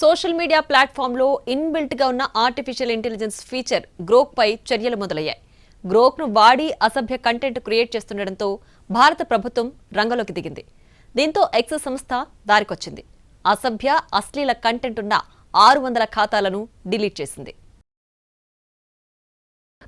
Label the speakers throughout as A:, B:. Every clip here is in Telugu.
A: సోషల్ మీడియా ప్లాట్ఫామ్లో ఇన్బిల్ట్గా ఉన్న ఆర్టిఫిషియల్ ఇంటెలిజెన్స్ ఫీచర్ గ్రోక్ పై చర్యలు మొదలయ్యాయి. గ్రోక్ను వాడి అసభ్య కంటెంట్ క్రియేట్ చేస్తుండటంతో భారత ప్రభుత్వం రంగంలోకి దిగింది. దీంతో ఎక్స్ సంస్థ దారికొచ్చింది. అసభ్య అశ్లీల కంటెంట్ ఉన్న 600 ఖాతాలను డిలీట్ చేసింది.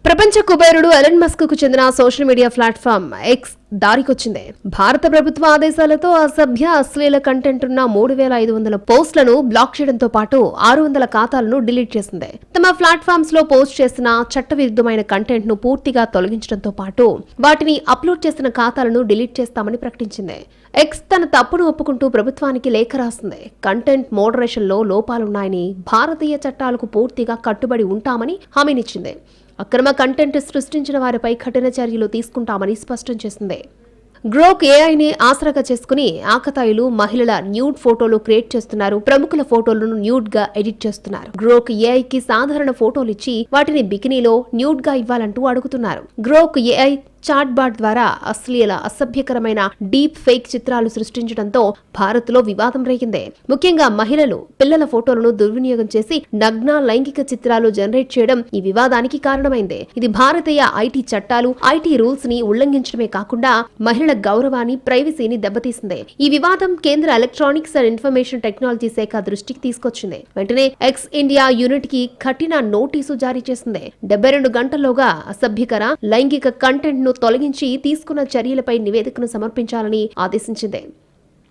B: ప్రపంచ కుబేరుడు ఎలన్ మస్క్ కు చెందిన సోషల్ మీడియా ప్లాట్ఫామ్ ఎక్స్ దారికొచ్చింది. భారత ప్రభుత్వ ఆదేశాలతో అసభ్య అశ్లీల కంటెంట్ ఉన్న 3500 పోస్టులను బ్లాక్ చేయడంతో పాటు 600 ఖాతాలను డిలీట్ చేసింది. తమ ప్లాట్ఫామ్స్ లో పోస్ట్ చేసిన చట్టవిరుద్ధమైన కంటెంట్ ను పూర్తిగా తొలగించడంతో పాటు వాటిని అప్లోడ్ చేసిన ఖాతాలను డిలీట్ చేస్తామని ప్రకటించింది. ఎక్స్ తన తప్పును ఒప్పుకుంటూ ప్రభుత్వానికి లేఖ రాసింది. కంటెంట్ మోడరేషన్ లో లోపాలున్నాయని, భారతీయ చట్టాలకు పూర్తిగా కట్టుబడి ఉంటామని హామీనిచ్చింది. అక్రమ కంటెంట్ సృష్టించిన వారిపై కఠిన చర్యలు తీసుకుంటామని స్పష్టం చేసింది. గ్రోక్ ఏఐని ఆసరాగా చేసుకుని ఆకతాయిలు మహిళల న్యూడ్ ఫోటోలు క్రియేట్ చేస్తున్నారు. ప్రముఖుల ఫోటోలను న్యూడ్ గా ఎడిట్ చేస్తున్నారు. గ్రోక్ ఏఐకి సాధారణ ఫోటోలు ఇచ్చి వాటిని బికినీలో న్యూడ్ గా ఇవ్వాలంటూ అడుగుతున్నారు. గ్రోక్ ఏఐ చాట్ బాట్ ద్వారా అశ్లీల అసభ్యకరమైన డీప్ ఫేక్ చిత్రాలు సృష్టించడంతో భారత్ లో వివాదం రేగింది. ముఖ్యంగా మహిళలు, పిల్లల ఫోటోలను దుర్వినియోగం చేసి నగ్న లైంగిక చిత్రాలు జనరేట్ చేయడం ఈ వివాదానికి కారణమైంది. ఇది భారతీయ ఐటీ చట్టాలు, ఐటీ రూల్స్ ని ఉల్లంఘించడమే కాకుండా మహిళల గౌరవాన్ని, ప్రైవసీని దెబ్బతీసింది. ఈ వివాదం కేంద్ర ఎలక్ట్రానిక్స్ అండ్ ఇన్ఫర్మేషన్ టెక్నాలజీ శాఖ దృష్టికి తీసుకొచ్చింది. వెంటనే ఎక్స్ ఇండియా యూనిట్ కి కఠిన నోటీసు జారీ చేసింది. 72 గంటల్లోగా అసభ్యకర లైంగిక కంటెంట్ ను తొలగించి తీసుకున్న చర్యలపై నివేదికను సమర్పించాలని ఆదేశించింది.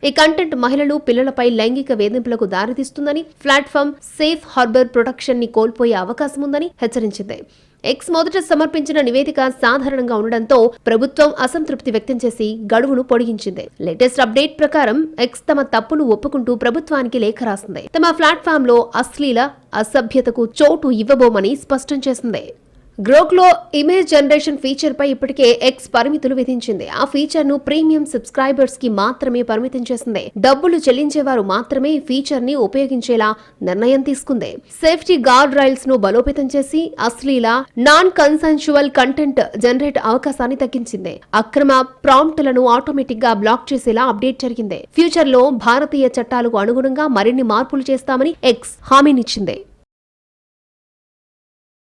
B: ఈ కంటెంట్ మహిళలు, పిల్లలపై లైంగిక వేధింపులకు దారితీస్తుందని, ప్లాట్ఫామ్ సేఫ్ హార్బర్ ప్రొటెక్షన్ ని కోల్పోయే అవకాశం ఉందని హెచ్చరించింది. ఎక్స్ మొదట సమర్పించిన నివేదిక సాధారణంగా ఉండడంతో ప్రభుత్వం అసంతృప్తి వ్యక్తం చేసి గడువును పొడిగించింది. లేటెస్ట్ అప్డేట్ ప్రకారం ఎక్స్ తమ తప్పును ఒప్పుకుంటూ ప్రభుత్వానికి లేఖ రాసింది. తమ ప్లాట్ఫామ్ లో అశ్లీల, అసభ్యతకు చోటు ఇవ్వబోమని స్పష్టం చేసింది. గ్రోక్ లో ఇమేజ్ జనరేషన్ ఫీచర్ పై ఇప్పటికే ఎక్స్ పరిమితులు విధించింది. ఆ ఫీచర్ ను ప్రీమియం సబ్స్క్రైబర్స్ కి మాత్రమే పరిమితం చేసింది. డబ్బులు చెల్లించేవారు మాత్రమే ఈ ఫీచర్ ని ఉపయోగించేలా నిర్ణయం తీసుకుంది. సేఫ్టీ గార్డ్ రైల్స్ ను బలోపేతం చేసి అశ్లీల, నాన్ కన్సెన్షువల్ కంటెంట్ జనరేట్ అవకాశాన్ని తగ్గించింది. అక్రమ ప్రాంప్ట్లను ఆటోమేటిక్ గా బ్లాక్ చేసేలా అప్డేట్ జరిగింది. ఫ్యూచర్ లో భారతీయ చట్టాలకు అనుగుణంగా మరిన్ని మార్పులు చేస్తామని ఎక్స్ హామీనిచ్చింది.